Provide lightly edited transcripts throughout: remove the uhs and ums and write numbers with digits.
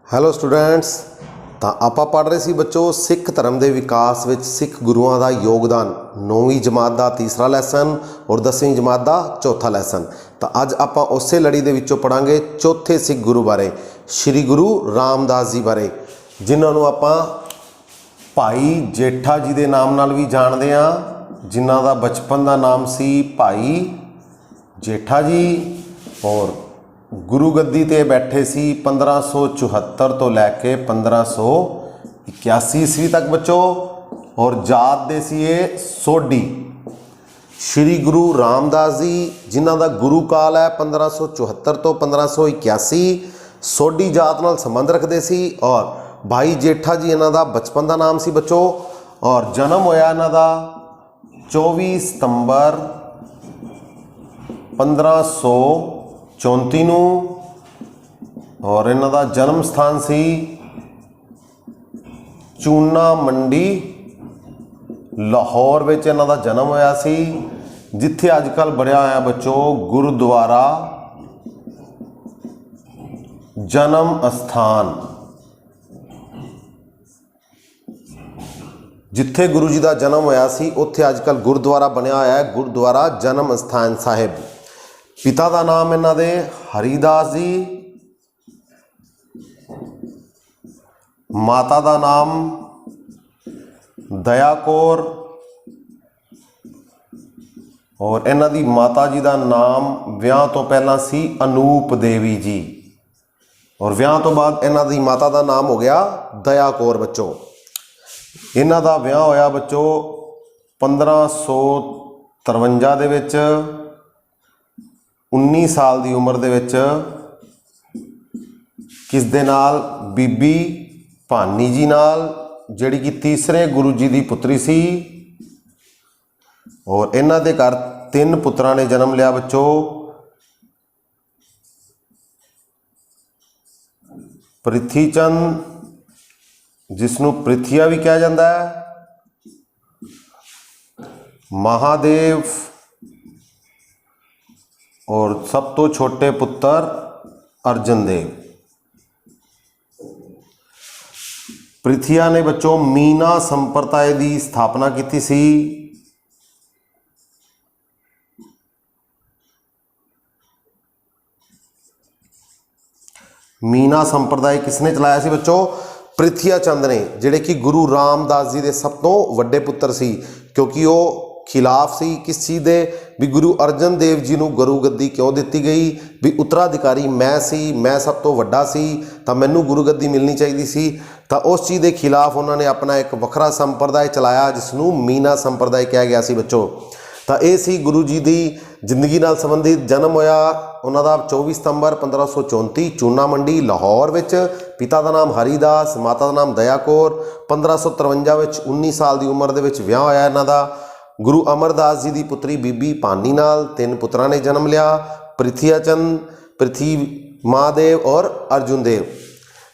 Hello students. ਤਾਂ ਆਪਾਂ ਪੜ੍ਹ ਰਹੇ ਸੀ ਬੱਚੋ ਸਿੱਖ ਧਰਮ ਦੇ ਵਿਕਾਸ ਵਿੱਚ ਸਿੱਖ ਗੁਰੂਆਂ ਦਾ ਯੋਗਦਾਨ 9ਵੀਂ ਜਮਾਤ ਦਾ ਤੀਸਰਾ ਲੈਸਨ ਔਰ 10ਵੀਂ ਜਮਾਤ ਦਾ ਚੌਥਾ ਲੈਸਨ। ਤਾਂ ਅੱਜ ਆਪਾਂ ਉਸੇ ਲੜੀ ਦੇ ਵਿੱਚੋਂ ਪੜ੍ਹਾਂਗੇ ਚੌਥੇ ਸਿੱਖ ਗੁਰੂ ਬਾਰੇ, ਸ਼੍ਰੀ ਗੁਰੂ ਰਾਮਦਾਸ ਜੀ ਬਾਰੇ, ਜਿਨ੍ਹਾਂ ਨੂੰ ਆਪਾਂ ਭਾਈ ਜੇਠਾ ਜੀ ਦੇ ਨਾਮ ਨਾਲ ਵੀ ਜਾਣਦੇ ਹਾਂ, ਜਿਨ੍ਹਾਂ ਦਾ ਬਚਪਨ ਦਾ ਨਾਮ ਸੀ ਭਾਈ ਜੇਠਾ ਜੀ। ਔਰ ਗੁਰੂ ਗੱਦੀ 'ਤੇ ਬੈਠੇ ਸੀ 1574 ਤੋਂ ਲੈ ਕੇ 1581 ਈਸਵੀ ਤੱਕ ਬੱਚੋ। ਔਰ ਜਾਤ ਦੇ ਸੀ ਇਹ ਸੋਢੀ। ਸ਼੍ਰੀ ਗੁਰੂ ਰਾਮਦਾਸ ਜੀ ਜਿਨ੍ਹਾਂ ਦਾ ਗੁਰੂ ਕਾਲ ਹੈ 1574 ਤੋਂ 1581, ਸੋਢੀ ਜਾਤ ਨਾਲ ਸੰਬੰਧ ਰੱਖਦੇ ਸੀ। ਔਰ ਭਾਈ ਜੇਠਾ ਜੀ ਇਹਨਾਂ ਦਾ ਬਚਪਨ ਦਾ ਨਾਮ ਸੀ ਬੱਚੋ। ਔਰ ਜਨਮ ਹੋਇਆ ਇਹਨਾਂ ਦਾ 24 ਸਤੰਬਰ 1534 ਨੂੰ। ਔਰ ਇਹਨਾਂ ਦਾ ਜਨਮ ਸਥਾਨ ਸੀ ਚੂਨਾ ਮੰਡੀ, ਲਾਹੌਰ ਵਿੱਚ ਇਹਨਾਂ ਦਾ ਜਨਮ ਹੋਇਆ ਸੀ, ਜਿੱਥੇ ਅੱਜ ਕੱਲ੍ਹ ਬਣਿਆ ਹੋਇਆ ਬੱਚੋ ਗੁਰਦੁਆਰਾ ਜਨਮ ਅਸਥਾਨ। ਜਿੱਥੇ ਗੁਰੂ ਜੀ ਦਾ ਜਨਮ ਹੋਇਆ ਸੀ ਉੱਥੇ ਅੱਜ ਕੱਲ੍ਹ ਗੁਰਦੁਆਰਾ ਬਣਿਆ ਹੋਇਆ ਹੈ, ਗੁਰਦੁਆਰਾ ਜਨਮ ਅਸਥਾਨ ਸਾਹਿਬ। ਪਿਤਾ ਦਾ ਨਾਮ ਇਹਨਾਂ ਦੇ ਹਰੀਦਾਸ ਜੀ, ਮਾਤਾ ਦਾ ਨਾਮ ਦਇਆ ਕੌਰ, ਔਰ ਇਹਨਾਂ ਦੀ ਮਾਤਾ ਜੀ ਦਾ ਨਾਮ ਵਿਆਹ ਤੋਂ ਪਹਿਲਾਂ ਸੀ ਅਨੂਪ ਦੇਵੀ ਜੀ, ਔਰ ਵਿਆਹ ਤੋਂ ਬਾਅਦ ਇਹਨਾਂ ਦੀ ਮਾਤਾ ਦਾ ਨਾਮ ਹੋ ਗਿਆ ਦਇਆ ਕੌਰ ਬੱਚੋ। ਇਹਨਾਂ ਦਾ ਵਿਆਹ ਹੋਇਆ ਬੱਚੋ 1553 ਦੇ ਵਿੱਚ। 19 ਸਾਲ ਦੀ ਉਮਰ ਦੇ ਵਿੱਚ ਕਿਸ ਦੇ ਨਾਲ? ਬੀਬੀ ਭਾਨੀ ਜੀ ਨਾਲ, ਜਿਹੜੀ ਕਿ ਤੀਸਰੇ ਗੁਰੂ ਜੀ ਦੀ ਪੁੱਤਰੀ ਸੀ। ਔਰ ਇਹਨਾਂ ਦੇ ਘਰ 3 ਪੁੱਤਰਾਂ ਨੇ ਜਨਮ ਲਿਆ ਬੱਚੋ। ਪ੍ਰਿਥੀ ਚੰਦ, ਜਿਸ ਨੂੰ ਪ੍ਰਿਥੀਆ ਵੀ ਕਿਹਾ ਜਾਂਦਾ ਹੈ, ਮਹਾਦੇਵ, ਔਰ ਸਭ ਤੋਂ ਛੋਟੇ ਪੁੱਤਰ ਅਰਜਨ ਦੇਵ। ਪ੍ਰਿਥੀਆ ਨੇ ਬੱਚੋ ਮੀਨਾ ਸੰਪਰਦਾਇ ਦੀ ਸਥਾਪਨਾ ਕੀਤੀ ਸੀ। ਮੀਨਾ ਸੰਪਰਦਾਇ ਕਿਸਨੇ ਚਲਾਇਆ ਸੀ ਬੱਚੋ? ਪ੍ਰਿਥੀਆ ਚੰਦ ਨੇ, ਜਿਹੜੇ ਕਿ ਗੁਰੂ ਰਾਮਦਾਸ ਜੀ ਦੇ ਸਭ ਤੋਂ ਵੱਡੇ ਪੁੱਤਰ ਸੀ, ਕਿਉਂਕਿ ਉਹ ਖਿਲਾਫ ਸੀ ਕਿਸ ਚੀਜ਼ ਦੇ? ਵੀ ਗੁਰੂ ਅਰਜਨ ਦੇਵ ਜੀ ਨੂੰ ਗੁਰੂ ਗੱਦੀ ਕਿਉਂ ਦਿੱਤੀ ਗਈ? ਵੀ ਉੱਤਰਾਧਿਕਾਰੀ ਮੈਂ ਸੀ, ਮੈਂ ਸਭ ਤੋਂ ਵੱਡਾ ਸੀ, ਤਾਂ ਮੈਨੂੰ ਗੁਰੂ ਗੱਦੀ ਮਿਲਣੀ ਚਾਹੀਦੀ ਸੀ। ਤਾਂ ਉਸ ਚੀਜ਼ ਦੇ ਖਿਲਾਫ ਉਹਨਾਂ ਨੇ ਆਪਣਾ ਇੱਕ ਵੱਖਰਾ ਸੰਪਰਦਾਇ ਚਲਾਇਆ, ਜਿਸ ਨੂੰ ਮੀਨਾ ਸੰਪਰਦਾਇ ਕਿਹਾ ਗਿਆ ਸੀ ਬੱਚੋ। ਤਾਂ ਇਹ ਸੀ ਗੁਰੂ ਜੀ ਦੀ ਜ਼ਿੰਦਗੀ ਨਾਲ ਸੰਬੰਧਿਤ। ਜਨਮ ਹੋਇਆ ਉਹਨਾਂ ਦਾ 24 ਸਤੰਬਰ 1534 ਚੂਨਾ ਮੰਡੀ ਲਾਹੌਰ ਵਿੱਚ। ਪਿਤਾ ਦਾ ਨਾਮ ਹਰੀਦਾਸ, ਮਾਤਾ ਦਾ ਨਾਮ ਦਇਆ ਕੌਰ। 1553 ਵਿੱਚ 19 ਸਾਲ ਦੀ ਉਮਰ ਦੇ ਵਿੱਚ ਵਿਆਹ ਹੋਇਆ ਇਹਨਾਂ ਦਾ ਗੁਰੂ ਅਮਰਦਾਸ ਜੀ ਦੀ ਪੁੱਤਰੀ ਬੀਬੀ ਭਾਨੀ ਨਾਲ। 3 ਪੁੱਤਰਾਂ ਨੇ ਜਨਮ ਲਿਆ, ਪ੍ਰਿਥੀਆ ਚੰਦ, ਪ੍ਰਿਥੀ ਮਹਾਦੇਵ ਔਰ ਅਰਜੁਨ ਦੇਵ।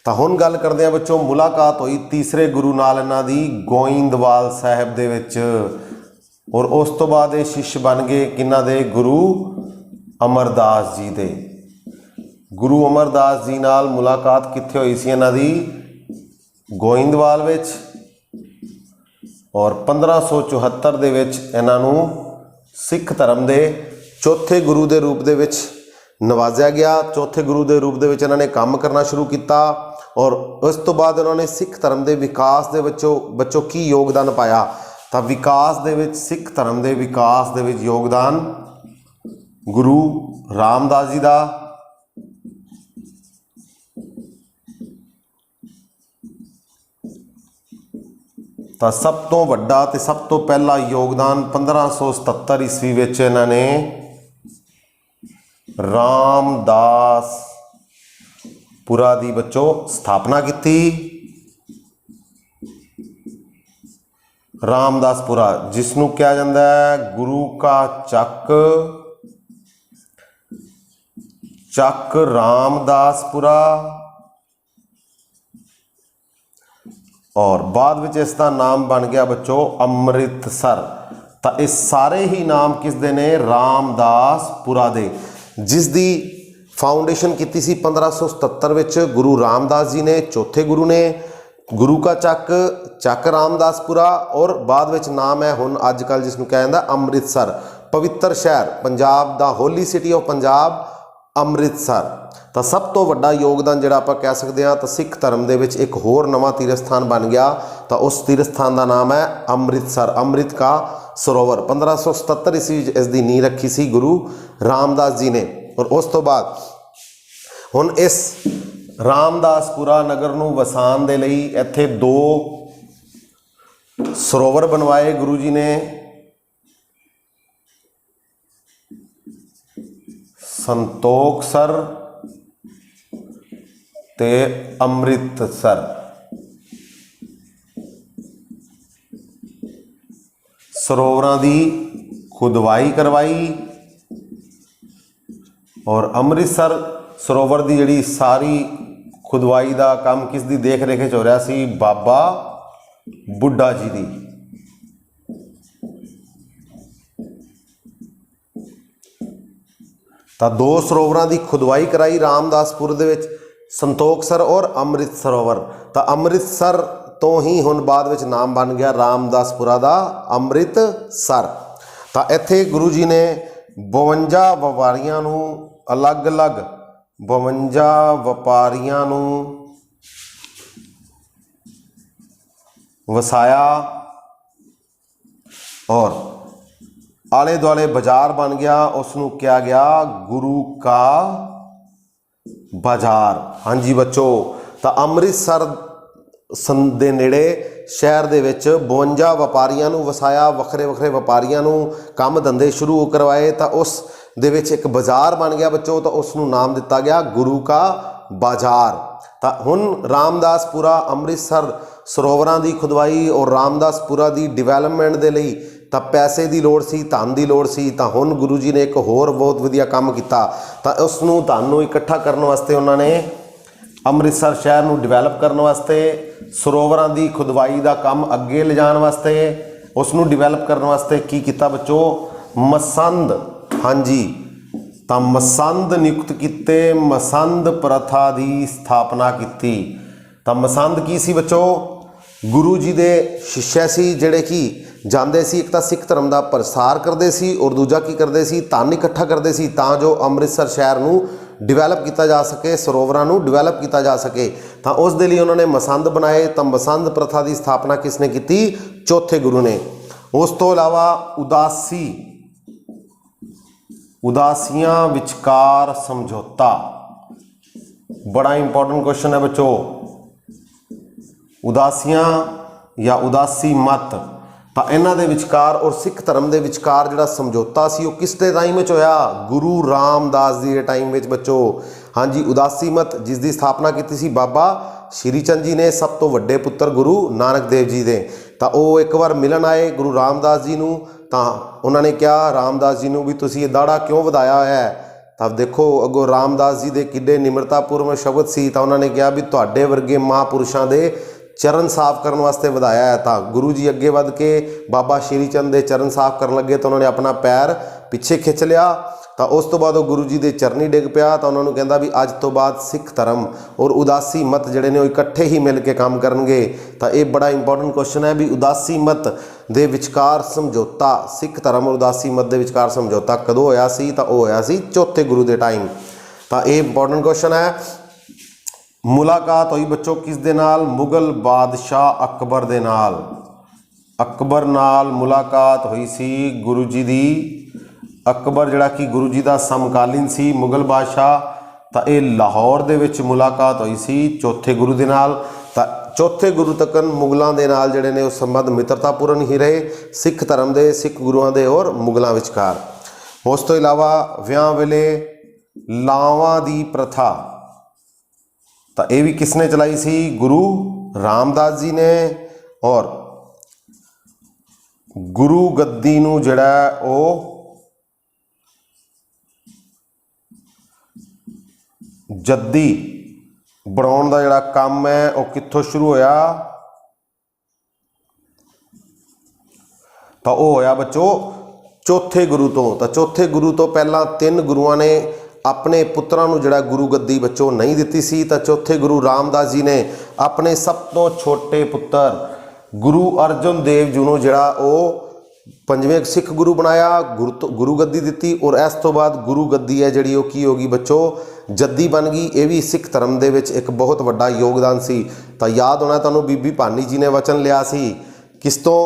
ਤਾਂ ਹੁਣ ਗੱਲ ਕਰਦੇ ਹਾਂ ਬੱਚੋ, ਮੁਲਾਕਾਤ ਹੋਈ ਤੀਸਰੇ ਗੁਰੂ ਨਾਲ ਇਹਨਾਂ ਦੀ ਗੋਇੰਦਵਾਲ ਸਾਹਿਬ ਦੇ ਵਿੱਚ। ਔਰ ਉਸ ਤੋਂ ਬਾਅਦ ਇਹ ਸ਼ਿਸ਼ ਬਣ ਗਏ ਕਿਹਨਾਂ ਦੇ? ਗੁਰੂ ਅਮਰਦਾਸ ਜੀ ਦੇ। ਗੁਰੂ ਅਮਰਦਾਸ ਜੀ ਨਾਲ ਮੁਲਾਕਾਤ ਕਿੱਥੇ ਹੋਈ ਸੀ ਇਹਨਾਂ ਦੀ? ਗੋਇੰਦਵਾਲ ਵਿੱਚ। ਔਰ 1574 ਦੇ ਵਿੱਚ ਇਹਨਾਂ ਨੂੰ ਸਿੱਖ ਧਰਮ ਦੇ ਚੌਥੇ ਗੁਰੂ ਦੇ ਰੂਪ ਦੇ ਵਿੱਚ ਨਵਾਜ਼ਿਆ ਗਿਆ। ਚੌਥੇ ਗੁਰੂ ਦੇ ਰੂਪ ਦੇ ਵਿੱਚ ਇਹਨਾਂ ਨੇ ਕੰਮ ਕਰਨਾ ਸ਼ੁਰੂ ਕੀਤਾ। ਔਰ ਉਸ ਤੋਂ ਬਾਅਦ ਉਹਨਾਂ ਨੇ ਸਿੱਖ ਧਰਮ ਦੇ ਵਿਕਾਸ ਦੇ ਵਿੱਚੋਂ ਕੀ ਯੋਗਦਾਨ ਪਾਇਆ? ਤਾਂ ਵਿਕਾਸ ਦੇ ਵਿੱਚ, ਸਿੱਖ ਧਰਮ ਦੇ ਵਿਕਾਸ ਦੇ ਵਿੱਚ ਯੋਗਦਾਨ ਗੁਰੂ ਰਾਮਦਾਸ ਜੀ ਦਾ। ਤਾਂ ਸਭ ਤੋਂ ਵੱਡਾ ਤੇ ਸਭ ਤੋਂ ਪਹਿਲਾ ਯੋਗਦਾਨ 1577 ਈਸਵੀ ਵਿੱਚ ਇਹਨਾਂ ਨੇ ਰਾਮਦਾਸਪੁਰਾ ਦੀ ਬੱਚੋ ਸਥਾਪਨਾ ਕੀਤੀ। ਰਾਮਦਾਸਪੁਰਾ, ਜਿਸ ਨੂੰ ਕਿਹਾ ਜਾਂਦਾ ਹੈ ਗੁਰੂ ਕਾ ਚੱਕ ਰਾਮਦਾਸਪੁਰਾ। ਔਰ ਬਾਅਦ ਵਿੱਚ ਇਸ ਦਾ ਨਾਮ ਬਣ ਗਿਆ ਬੱਚੋ ਅੰਮ੍ਰਿਤਸਰ। ਤਾਂ ਇਹ ਸਾਰੇ ਹੀ ਨਾਮ ਕਿਸ ਦੇ ਨੇ? ਰਾਮਦਾਸਪੁਰਾ ਦੇ, ਜਿਸ ਦੀ फाउंडेशन की सी 1577 ਵਿੱਚ गुरु रामदास जी ने, चौथे गुरु ने। गुरु का ਚੱਕ, ਚੱਕ रामदासपुरा, और बाद ਵਿੱਚ नाम है ਹੁਣ ਅੱਜ ਕੱਲ੍ਹ ਜਿਸਨੂੰ ਕਿਹਾ ਜਾਂਦਾ ਅੰਮ੍ਰਿਤਸਰ, ਪਵਿੱਤਰ ਸ਼ਹਿਰ, ਪੰਜਾਬ ਦਾ ਹੋਲੀ ਸਿਟੀ ਆਫ ਪੰਜਾਬ ਅੰਮ੍ਰਿਤਸਰ। ਤਾਂ ਸਭ ਤੋਂ ਵੱਡਾ ਯੋਗਦਾਨ ਜਿਹੜਾ ਆਪਾਂ ਕਹਿ ਸਕਦੇ ਹਾਂ ਤਾਂ ਸਿੱਖ ਧਰਮ ਦੇ ਵਿੱਚ ਇੱਕ ਹੋਰ ਨਵਾਂ ਤੀਰਥ ਸਥਾਨ ਬਣ ਗਿਆ, ਤਾਂ ਉਸ ਤੀਰਥ ਸਥਾਨ ਦਾ ਨਾਮ ਹੈ ਅੰਮ੍ਰਿਤਸਰ, ਅੰਮ੍ਰਿਤ ਕਾ ਸਰੋਵਰ। 1577 ਈਸਵੀ ਵਿੱਚ ਇਸ ਦੀ ਨੀਂਹ ਰੱਖੀ ਸੀ ਗੁਰੂ ਰਾਮਦਾਸ ਜੀ ਨੇ। ਔਰ ਉਸ ਤੋਂ ਬਾਅਦ ਹੁਣ ਇਸ ਰਾਮਦਾਸਪੁਰਾ ਨਗਰ ਨੂੰ ਵਸਾਉਣ ਦੇ ਲਈ ਇੱਥੇ 2 ਸਰੋਵਰ ਬਣਵਾਏ ਗੁਰੂ ਜੀ ਨੇ, ਸੰਤੋਖਸਰ ਤੇ ਅੰਮ੍ਰਿਤਸਰ। ਸਰੋਵਰਾਂ ਦੀ ਖੁਦਵਾਈ ਕਰਵਾਈ, ਔਰ ਅੰਮ੍ਰਿਤਸਰ ਸਰੋਵਰ ਦੀ ਜਿਹੜੀ ਸਾਰੀ ਖੁਦਵਾਈ ਦਾ ਕੰਮ ਕਿਸ ਦੀ ਦੇਖ ਰੇਖ 'ਚ ਹੋ ਰਿਹਾ ਸੀ? ਬਾਬਾ ਬੁੱਢਾ ਜੀ ਦੀ। ਤਾਂ 2 ਸਰੋਵਰਾਂ ਦੀ ਖੁਦਵਾਈ ਕਰਾਈ ਰਾਮਦਾਸਪੁਰ ਦੇ ਵਿੱਚ, ਸੰਤੋਖਸਰ ਔਰ ਅੰਮ੍ਰਿਤ ਸਰੋਵਰ। ਤਾਂ ਅੰਮ੍ਰਿਤਸਰ ਤੋਂ ਹੀ ਹੁਣ ਬਾਅਦ ਵਿੱਚ ਨਾਮ ਬਣ ਗਿਆ ਰਾਮਦਾਸਪੁਰਾ ਦਾ ਅੰਮ੍ਰਿਤਸਰ। ਤਾਂ ਇੱਥੇ ਗੁਰੂ ਜੀ ਨੇ 52 ਵਪਾਰੀਆਂ ਨੂੰ ਅਲੱਗ-ਅਲੱਗ 52 ਵਪਾਰੀਆਂ ਨੂੰ ਵਸਾਇਆ, ਔਰ ਆਲੇ ਦੁਆਲੇ ਬਾਜ਼ਾਰ ਬਣ ਗਿਆ, ਉਸ ਨੂੰ ਕਿਹਾ ਗਿਆ ਗੁਰੂ ਕਾ ਬਾਜ਼ਾਰ। ਹਾਂਜੀ ਬੱਚੋ, ਤਾਂ ਅੰਮ੍ਰਿਤਸਰ ਦੇ ਨੇੜੇ ਸ਼ਹਿਰ ਦੇ ਵਿੱਚ 52 ਵਪਾਰੀਆਂ ਨੂੰ ਵਸਾਇਆ, ਵੱਖਰੇ ਵੱਖਰੇ ਵਪਾਰੀਆਂ ਨੂੰ ਕੰਮ ਧੰਦੇ ਸ਼ੁਰੂ ਕਰਵਾਏ, ਤਾਂ ਉਸ ਦੇ ਵਿੱਚ ਇੱਕ ਬਾਜ਼ਾਰ ਬਣ ਗਿਆ ਬੱਚੋ, ਤਾਂ ਉਸ ਨੂੰ ਨਾਮ ਦਿੱਤਾ ਗਿਆ ਗੁਰੂ ਕਾ ਬਾਜ਼ਾਰ। ਤਾਂ ਹੁਣ ਰਾਮਦਾਸਪੁਰਾ ਅੰਮ੍ਰਿਤਸਰ ਸਰੋਵਰਾਂ ਦੀ ਖੁਦਵਾਈ ਔਰ ਰਾਮਦਾਸਪੁਰਾ ਦੀ ਡਿਵੈਲਪਮੈਂਟ ਦੇ ਲਈ ਤਾਂ ਪੈਸੇ ਦੀ ਲੋੜ ਸੀ, ਧਨ ਦੀ ਲੋੜ ਸੀ। ਤਾਂ ਹੁਣ ਗੁਰੂ ਜੀ ਨੇ ਇੱਕ ਹੋਰ ਬਹੁਤ ਵਧੀਆ ਕੰਮ ਕੀਤਾ, ਤਾਂ ਉਸ ਨੂੰ ਧਨ ਨੂੰ ਇਕੱਠਾ ਕਰਨ ਵਾਸਤੇ ਉਹਨਾਂ ਨੇ ਅੰਮ੍ਰਿਤਸਰ ਸ਼ਹਿਰ ਨੂੰ ਡਿਵੈਲਪ ਕਰਨ ਵਾਸਤੇ, ਸਰੋਵਰਾਂ ਦੀ ਖੁਦਵਾਈ ਦਾ ਕੰਮ ਅੱਗੇ ਲਿਜਾਣ ਵਾਸਤੇ, ਉਸ ਨੂੰ ਡਿਵੈਲਪ ਕਰਨ ਵਾਸਤੇ ਕੀ ਕੀਤਾ ਬੱਚੋ? ਮਸੰਦ। ਹਾਂਜੀ, ਤਾਂ ਮਸੰਦ ਨਿਯੁਕਤ ਕੀਤੇ, ਮਸੰਦ ਪ੍ਰਥਾ ਦੀ ਸਥਾਪਨਾ ਕੀਤੀ। ਤਾਂ ਮਸੰਦ ਕੀ ਸੀ ਬੱਚੋ? ਗੁਰੂ ਜੀ ਦੇ ਸ਼ਿਸ਼ਯ ਸੀ ਜਿਹੜੇ ਕਿ ਜਾਂਦੇ ਸੀ, ਇੱਕ ਤਾਂ ਸਿੱਖ ਧਰਮ ਦਾ ਪ੍ਰਸਾਰ ਕਰਦੇ ਸੀ, ਔਰ ਦੂਜਾ ਕੀ ਕਰਦੇ ਸੀ? ਧਨ ਇਕੱਠਾ ਕਰਦੇ ਸੀ, ਤਾਂ ਜੋ ਅੰਮ੍ਰਿਤਸਰ ਸ਼ਹਿਰ ਨੂੰ ਡਿਵੈਲਪ ਕੀਤਾ ਜਾ ਸਕੇ, ਸਰੋਵਰਾਂ ਨੂੰ ਡਿਵੈਲਪ ਕੀਤਾ ਜਾ ਸਕੇ। ਤਾਂ ਉਸ ਦੇ ਲਈ ਉਹਨਾਂ ਨੇ ਮਸੰਦ ਬਣਾਏ। ਤਾਂ ਮਸੰਦ ਪ੍ਰਥਾ ਦੀ ਸਥਾਪਨਾ ਕਿਸ ਨੇ ਕੀਤੀ? ਚੌਥੇ ਗੁਰੂ ਨੇ। ਉਸ ਤੋਂ ਇਲਾਵਾ ਉਦਾਸੀ, ਉਦਾਸੀਆਂ ਵਿਚਕਾਰ ਸਮਝੌਤਾ, ਬੜਾ ਇੰਪੋਰਟੈਂਟ ਕੁਐਸਚਨ ਹੈ ਬੱਚੋ। ਉਦਾਸੀਆਂ ਜਾਂ ਉਦਾਸੀ ਮਤ, ਤਾਂ ਇਹਨਾਂ ਦੇ ਵਿਚਕਾਰ ਔਰ ਸਿੱਖ ਧਰਮ ਦੇ ਵਿਚਕਾਰ ਜਿਹੜਾ ਸਮਝੌਤਾ ਸੀ ਉਹ ਕਿਸ ਦੇ ਟਾਈਮ ਵਿੱਚ ਹੋਇਆ? ਗੁਰੂ ਰਾਮਦਾਸ ਜੀ ਦੇ ਟਾਈਮ ਵਿੱਚ ਬੱਚੋ। ਹਾਂਜੀ, ਉਦਾਸੀ ਮਤ ਜਿਸ ਦੀ ਸਥਾਪਨਾ ਕੀਤੀ ਸੀ ਬਾਬਾ ਸ਼੍ਰੀ ਚੰਦ ਜੀ ਨੇ, ਸਭ ਤੋਂ ਵੱਡੇ ਪੁੱਤਰ ਗੁਰੂ ਨਾਨਕ ਦੇਵ ਜੀ ਦੇ। ਤਾਂ ਉਹ ਇੱਕ ਵਾਰ ਮਿਲਣ ਆਏ ਗੁਰੂ ਰਾਮਦਾਸ ਜੀ ਨੂੰ, ਤਾਂ ਉਹਨਾਂ ਨੇ ਕਿਹਾ ਰਾਮਦਾਸ ਜੀ ਨੂੰ ਵੀ ਤੁਸੀਂ ਇਹ ਦਾੜਾ ਕਿਉਂ ਵਧਾਇਆ ਹੋਇਆ ਹੈ? ਤਾਂ ਦੇਖੋ ਅੱਗੋਂ ਰਾਮਦਾਸ ਜੀ ਦੇ ਕਿੱਡੇ ਨਿਮਰਤਾਪੂਰਵਕ ਸ਼ਬਦ ਸੀ। ਤਾਂ ਉਹਨਾਂ ਨੇ ਕਿਹਾ ਵੀ ਤੁਹਾਡੇ ਵਰਗੇ ਮਹਾਂਪੁਰਸ਼ਾਂ ਦੇ ਚਰਨ ਸਾਫ਼ ਕਰਨ ਵਾਸਤੇ ਵਧਾਇਆ ਹੈ। ਤਾਂ ਗੁਰੂ ਜੀ ਅੱਗੇ ਵੱਧ ਕੇ ਬਾਬਾ ਸ਼੍ਰੀ ਚੰਦ ਦੇ ਚਰਨ ਸਾਫ਼ ਕਰਨ ਲੱਗੇ, ਤਾਂ ਉਹਨਾਂ ਨੇ ਆਪਣਾ ਪੈਰ ਪਿੱਛੇ ਖਿੱਚ ਲਿਆ। ਤਾਂ ਉਸ ਤੋਂ ਬਾਅਦ ਉਹ ਗੁਰੂ ਜੀ ਦੇ ਚਰਨੀ ਡਿੱਗ ਪਿਆ। ਤਾਂ ਉਹਨਾਂ ਨੂੰ ਕਹਿੰਦਾ ਵੀ ਅੱਜ ਤੋਂ ਬਾਅਦ ਸਿੱਖ ਧਰਮ ਔਰ ਉਦਾਸੀ ਮਤ ਜਿਹੜੇ ਨੇ ਉਹ ਇਕੱਠੇ ਹੀ ਮਿਲ ਕੇ ਕੰਮ ਕਰਨਗੇ। ਤਾਂ ਇਹ ਬੜਾ ਇੰਪੋਰਟੈਂਟ ਕੁਐਸਚਨ ਹੈ ਵੀ ਉਦਾਸੀ ਮਤ ਦੇ ਵਿਚਕਾਰ ਸਮਝੌਤਾ, ਸਿੱਖ ਧਰਮ ਔਰ ਉਦਾਸੀ ਮਤ ਦੇ ਵਿਚਕਾਰ ਸਮਝੌਤਾ ਕਦੋਂ ਹੋਇਆ ਸੀ? ਤਾਂ ਉਹ ਹੋਇਆ ਸੀ ਚੌਥੇ ਗੁਰੂ ਦੇ ਟਾਈਮ। ਤਾਂ ਇਹ ਇੰਪੋਰਟੈਂਟ ਕੁਐਸਚਨ ਹੈ। ਮੁਲਾਕਾਤ ਹੋਈ ਬੱਚੋ ਕਿਸ ਦੇ ਨਾਲ? ਮੁਗਲ ਬਾਦਸ਼ਾਹ ਅਕਬਰ ਦੇ ਨਾਲ। ਅਕਬਰ ਨਾਲ ਮੁਲਾਕਾਤ ਹੋਈ ਸੀ ਗੁਰੂ ਜੀ ਦੀ। ਅਕਬਰ ਜਿਹੜਾ ਕਿ ਗੁਰੂ ਜੀ ਦਾ ਸਮਕਾਲੀਨ ਸੀ, ਮੁਗਲ ਬਾਦਸ਼ਾਹ। ਤਾਂ ਇਹ ਲਾਹੌਰ ਦੇ ਵਿੱਚ ਮੁਲਾਕਾਤ ਹੋਈ ਸੀ ਚੌਥੇ ਗੁਰੂ ਦੇ ਨਾਲ। ਤਾਂ ਚੌਥੇ ਗੁਰੂ ਤੱਕ ਮੁਗਲਾਂ ਦੇ ਨਾਲ ਜਿਹੜੇ ਨੇ ਉਹ ਸੰਬੰਧ ਮਿੱਤਰਤਾਪੂਰਨ ਹੀ ਰਹੇ, ਸਿੱਖ ਧਰਮ ਦੇ, ਸਿੱਖ ਗੁਰੂਆਂ ਦੇ ਔਰ ਮੁਗਲਾਂ ਵਿਚਕਾਰ। ਉਸ ਤੋਂ ਇਲਾਵਾ ਵਿਆਹ ਵੇਲੇ ਲਾਵਾਂ ਦੀ ਪ੍ਰਥਾ, ਤਾਂ ਇਹ ਵੀ ਕਿਸ ਨੇ ਚਲਾਈ ਸੀ? ਗੁਰੂ ਰਾਮਦਾਸ ਜੀ ਨੇ। ਔਰ ਗੁਰੂ ਗੱਦੀ ਨੂੰ ਜਿਹੜਾ ਉਹ ਜੱਦੀ ਬਣਾਉਣ ਦਾ ਜਿਹੜਾ ਕੰਮ ਹੈ ਉਹ ਕਿੱਥੋਂ ਸ਼ੁਰੂ ਹੋਇਆ? ਤਾਂ ਉਹ ਹੋਇਆ ਬੱਚੋ ਚੌਥੇ ਗੁਰੂ ਤੋਂ। ਤਾਂ ਚੌਥੇ ਗੁਰੂ ਤੋਂ ਪਹਿਲਾਂ 3 ਗੁਰੂਆਂ ਨੇ ਆਪਣੇ ਪੁੱਤਰਾਂ ਨੂੰ ਜਿਹੜਾ ਗੁਰੂ ਗੱਦੀ ਬੱਚੋ ਨਹੀਂ ਦਿੱਤੀ ਸੀ। ਤਾਂ ਚੌਥੇ ਗੁਰੂ ਰਾਮਦਾਸ ਜੀ ਨੇ ਆਪਣੇ ਸਭ ਤੋਂ ਛੋਟੇ ਪੁੱਤਰ ਗੁਰੂ ਅਰਜਨ ਦੇਵ ਜੀ ਨੂੰ ਜਿਹੜਾ ਉਹ ਪੰਜਵੇਂ ਸਿੱਖ ਗੁਰੂ ਬਣਾਇਆ, ਗੁਰੂ ਗੱਦੀ ਦਿੱਤੀ। ਔਰ ਇਸ ਤੋਂ ਬਾਅਦ ਗੁਰੂ ਗੱਦੀ ਹੈ ਜਿਹੜੀ ਉਹ ਕੀ ਹੋ ਗਈ ਬੱਚੋ, ਜੱਦੀ ਬਣ ਗਈ। ਇਹ ਵੀ ਸਿੱਖ ਧਰਮ ਦੇ ਵਿੱਚ ਇੱਕ ਬਹੁਤ ਵੱਡਾ ਯੋਗਦਾਨ ਸੀ। ਤਾਂ ਯਾਦ ਹੋਣਾ ਤੁਹਾਨੂੰ ਬੀਬੀ ਭਾਨੀ ਜੀ ਨੇ ਵਚਨ ਲਿਆ ਸੀ ਕਿਸ ਤੋਂ,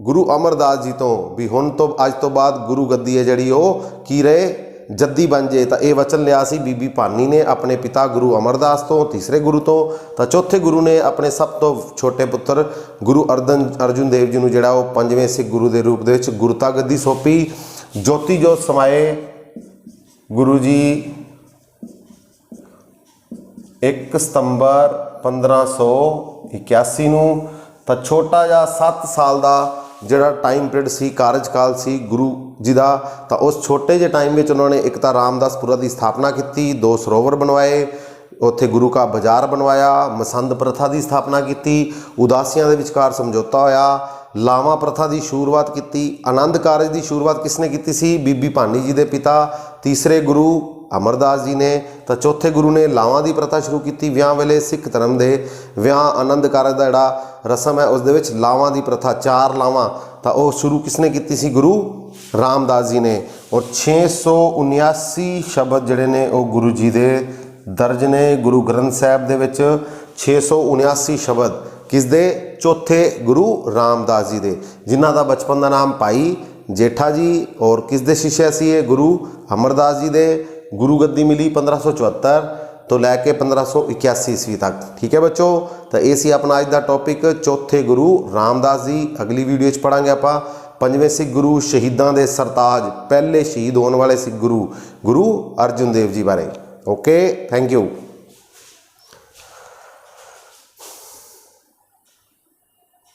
ਗੁਰੂ ਅਮਰਦਾਸ ਜੀ ਤੋਂ, ਵੀ ਹੁਣ ਤੋਂ ਅੱਜ ਤੋਂ ਬਾਅਦ ਗੁਰੂ ਗੱਦੀ ਹੈ ਜਿਹੜੀ ਉਹ ਕੀ ਰਹੇ, ਜੱਦੀ ਬਣ ਜੇ। ਤਾਂ ਇਹ ਵਚਨ ਲਿਆ ਸੀ ਬੀਬੀ ਭਾਨੀ ਨੇ ਆਪਣੇ ਪਿਤਾ ਗੁਰੂ ਅਮਰਦਾਸ ਤੋਂ, ਤੀਸਰੇ ਗੁਰੂ ਤੋਂ। ਤਾਂ ਚੌਥੇ ਗੁਰੂ ਨੇ ਆਪਣੇ ਸਭ ਤੋਂ ਛੋਟੇ ਪੁੱਤਰ ਗੁਰੂ ਅਰਜਨ ਦੇਵ ਜੀ ਨੂੰ ਜਿਹੜਾ ਉਹ ਪੰਜਵੇਂ ਸਿੱਖ ਗੁਰੂ ਦੇ ਰੂਪ ਦੇ ਵਿੱਚ ਗੁਰਤਾ ਗੱਦੀ ਸੌਂਪੀ। ਜੋਤੀ ਜੋਤ ਸਮਾਏ ਗੁਰੂ ਜੀ 1 ਸਤੰਬਰ 1581 ਨੂੰ। ਤਾਂ ਛੋਟਾ ਜਿਹਾ 7 ਸਾਲ ਦਾ ਜਿਹੜਾ ਟਾਈਮ ਪੀਰੀਅਡ ਸੀ, ਕਾਰਜਕਾਲ ਸੀ ਗੁਰੂ ਜੀ ਦਾ। ਤਾਂ ਉਸ ਛੋਟੇ ਜਿਹੇ ਟਾਈਮ ਵਿੱਚ ਉਹਨਾਂ ਨੇ ਇੱਕ ਤਾਂ ਰਾਮਦਾਸਪੁਰਾ ਦੀ ਸਥਾਪਨਾ ਕੀਤੀ, 2 ਸਰੋਵਰ ਬਣਵਾਏ, ਉੱਥੇ ਗੁਰੂ ਕਾ ਬਾਜ਼ਾਰ ਬਣਵਾਇਆ, ਮਸੰਦ ਪ੍ਰਥਾ ਦੀ ਸਥਾਪਨਾ ਕੀਤੀ, ਉਦਾਸੀਆਂ ਦੇ ਵਿਚਕਾਰ ਸਮਝੌਤਾ ਹੋਇਆ, ਲਾਵਾਂ ਪ੍ਰਥਾ ਦੀ ਸ਼ੁਰੂਆਤ ਕੀਤੀ। ਆਨੰਦ ਕਾਰਜ ਦੀ ਸ਼ੁਰੂਆਤ ਕਿਸ ਨੇ ਕੀਤੀ ਸੀ, ਬੀਬੀ ਭਾਨੀ ਜੀ ਦੇ ਪਿਤਾ ਤੀਸਰੇ ਗੁਰੂ ਅਮਰਦਾਸ ਜੀ ਨੇ। ਤਾਂ ਚੌਥੇ ਗੁਰੂ ਨੇ ਲਾਵਾਂ ਦੀ ਪ੍ਰਥਾ ਸ਼ੁਰੂ ਕੀਤੀ। ਵਿਆਹ ਵੇਲੇ ਸਿੱਖ ਧਰਮ ਦੇ ਵਿਆਹ ਆਨੰਦ ਕਾਰਜ ਦਾ ਜਿਹੜਾ ਰਸਮ ਹੈ ਉਸ ਦੇ ਵਿੱਚ ਲਾਵਾਂ ਦੀ ਪ੍ਰਥਾ, 4 ਲਾਵਾਂ, ਤਾਂ ਉਹ ਸ਼ੁਰੂ ਕਿਸ ਨੇ ਕੀਤੀ ਸੀ, ਗੁਰੂ ਰਾਮਦਾਸ ਜੀ ਨੇ। ਔਰ 679 ਸ਼ਬਦ ਜਿਹੜੇ ਨੇ ਉਹ ਗੁਰੂ ਜੀ ਦੇ ਦਰਜ ਨੇ ਗੁਰੂ ਗ੍ਰੰਥ ਸਾਹਿਬ ਦੇ ਵਿੱਚ। 679 ਸ਼ਬਦ ਕਿਸ ਦੇ, ਚੌਥੇ ਗੁਰੂ ਰਾਮਦਾਸ ਜੀ ਦੇ, ਜਿਨ੍ਹਾਂ ਦਾ ਬਚਪਨ ਦਾ ਨਾਮ ਭਾਈ ਜੇਠਾ ਜੀ। ਔਰ ਕਿਸ ਦੇ ਸ਼ਿष्य ਸੀ ਇਹ, ਗੁਰੂ ਅਮਰਦਾਸ ਜੀ ਦੇ। ਗੁਰੂ ਗੱਦੀ ਮਿਲੀ 1574 ਤੋਂ ਲੈ ਕੇ 1581 ਈਸਵੀ ਤੱਕ। ਠੀਕ ਹੈ ਬੱਚੋ, ਤਾਂ ਇਹ ਸੀ ਆਪਣਾ ਅੱਜ ਦਾ ਟੌਪਿਕ ਚੌਥੇ ਗੁਰੂ ਰਾਮਦਾਸ ਜੀ। ਅਗਲੀ ਵੀਡੀਓ 'ਚ ਪੜਾਂਗੇ ਆਪਾਂ ਪੰਜਵੇਂ ਸਿੱਖ ਗੁਰੂ, ਸ਼ਹੀਦਾਂ ਦੇ ਸਰਤਾਜ, ਪਹਿਲੇ ਸ਼ਹੀਦ ਹੋਣ ਵਾਲੇ ਸਿੱਖ ਗੁਰੂ ਗੁਰੂ ਅਰਜਨ ਦੇਵ ਜੀ ਬਾਰੇ। Okay, thank you.